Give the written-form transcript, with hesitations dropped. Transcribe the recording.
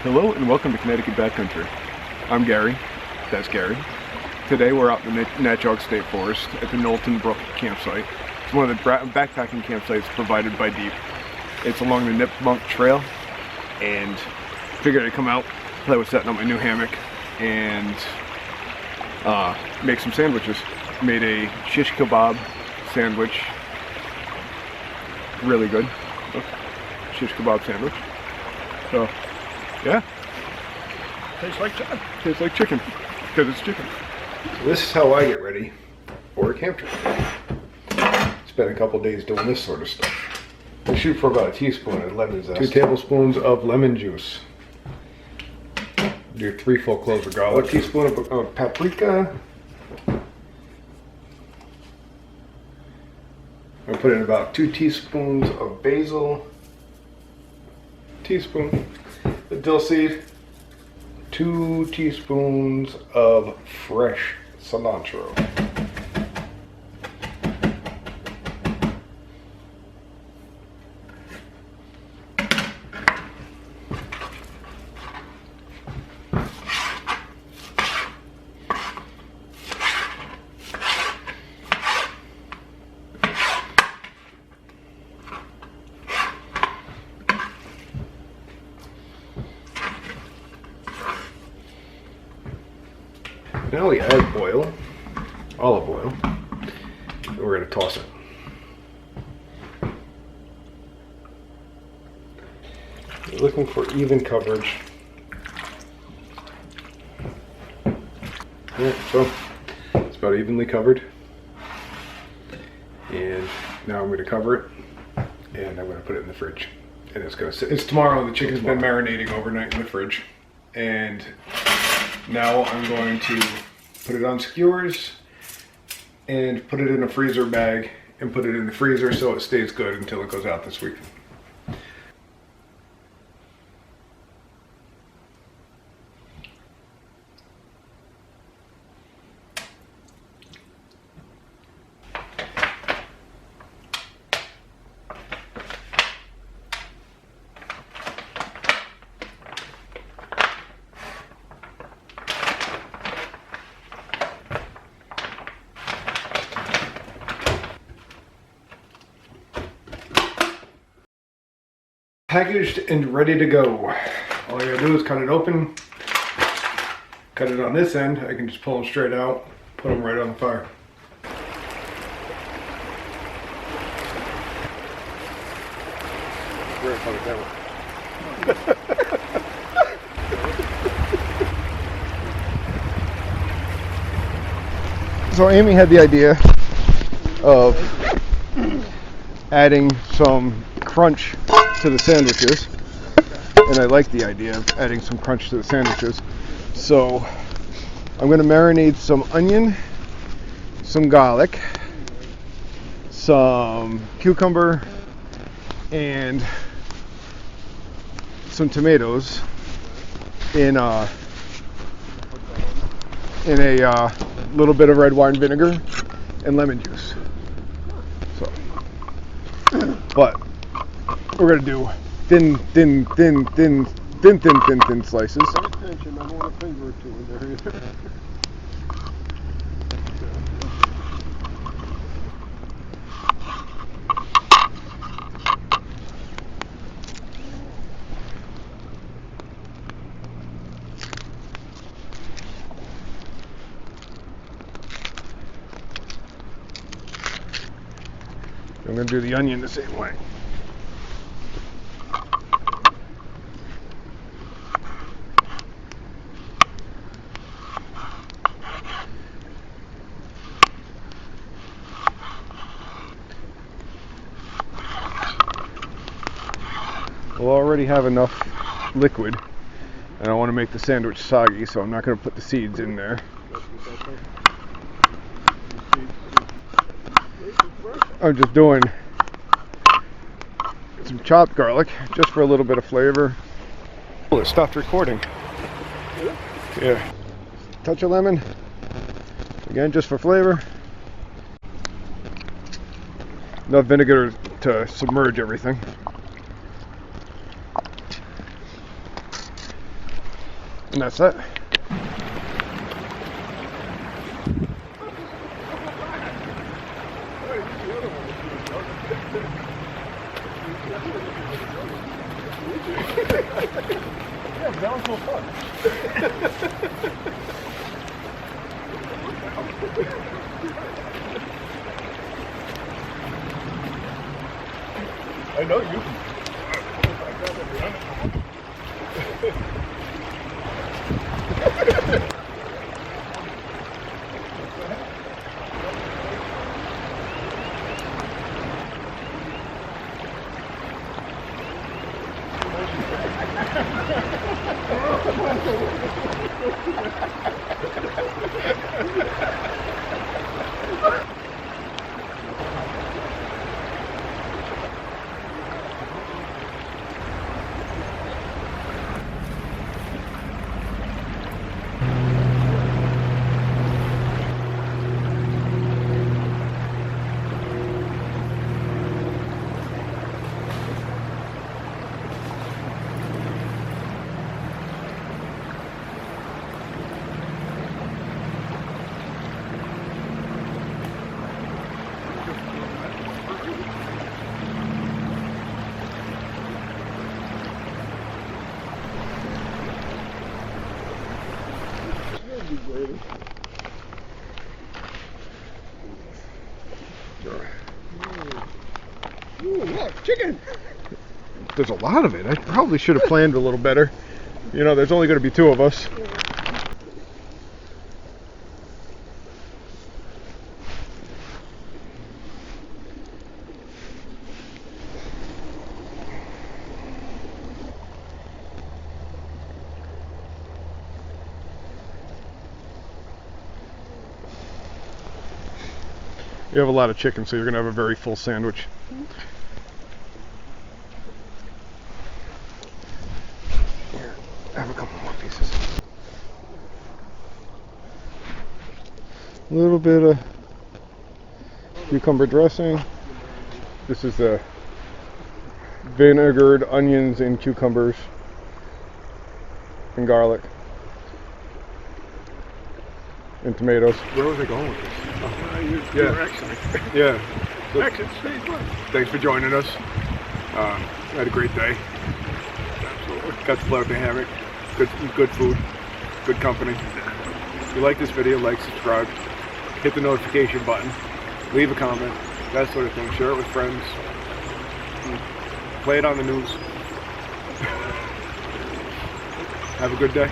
Hello and welcome to Connecticut Backcountry. I'm Gary. That's Gary. Today we're out in the Natchog State Forest at the Knowlton Brook campsite. It's one of the backpacking campsites provided by Deep. It's along the Nipmunk Trail, and figured I'd come out, play with setting up my new hammock, and make some sandwiches. Made a shish-kabobs sandwich. Really good. Shish-kabobs sandwich. So, yeah. Tastes like chicken. Tastes like chicken. Because it's chicken. So this is how I get ready for a camp trip. Spent a couple days doing this sort of stuff. I shoot for about a teaspoon of lemon zest. 2 tablespoons of lemon juice. Do 3 full cloves of garlic. 1 teaspoon of paprika. I put in about 2 teaspoons of basil. Teaspoon. The dill seed, 2 teaspoons of fresh cilantro. Now we add olive oil, and we're going to toss it. We're looking for even coverage. Yeah, so it's about evenly covered. And now I'm going to cover it, and I'm going to put it in the fridge. And it's going to sit. It's tomorrow. The chicken's been marinating overnight in the fridge, and now I'm going to put it on skewers and put it in a freezer bag and put it in the freezer so it stays good until it goes out this week. Packaged and ready to go. All I gotta do is cut it open, cut it on this end. I can just pull them straight out, put them right on the fire. So Amy had the idea of adding some crunch to the sandwiches, and I like the idea of adding some crunch to the sandwiches. So I'm going to marinate some onion, some garlic, some cucumber, and some tomatoes in a little bit of red wine vinegar and lemon juice. So, but we're gonna do thin slices. Pay attention, I don't want a finger or two in there either. I'm gonna do the onion the same way. We'll already have enough liquid, and I want to make the sandwich soggy, so I'm not going to put the seeds in there. I'm just doing some chopped garlic, just for a little bit of flavor. Oh, it stopped recording. Yeah. Touch of lemon. Again, just for flavor. Enough vinegar to submerge everything. And that's it. Yeah, that was so fun. I know you. Ooh, look, chicken! There's a lot of it. I probably should have planned a little better. You know, there's only going to be 2 of us. You have a lot of chicken, so you're going to have a very full sandwich. Here, have a couple more pieces. A little bit of cucumber dressing. This is the vinegared onions and cucumbers and garlic and tomatoes. Where was I going with this? You're excellent. Yeah. Excellent. Thanks for joining us. Had a great day. Absolutely. Got to play with the hammock. Good food. Good company. If you like this video, like, subscribe. Hit the notification button. Leave a comment. That sort of thing. Share it with friends. Play it on the news. Have a good day.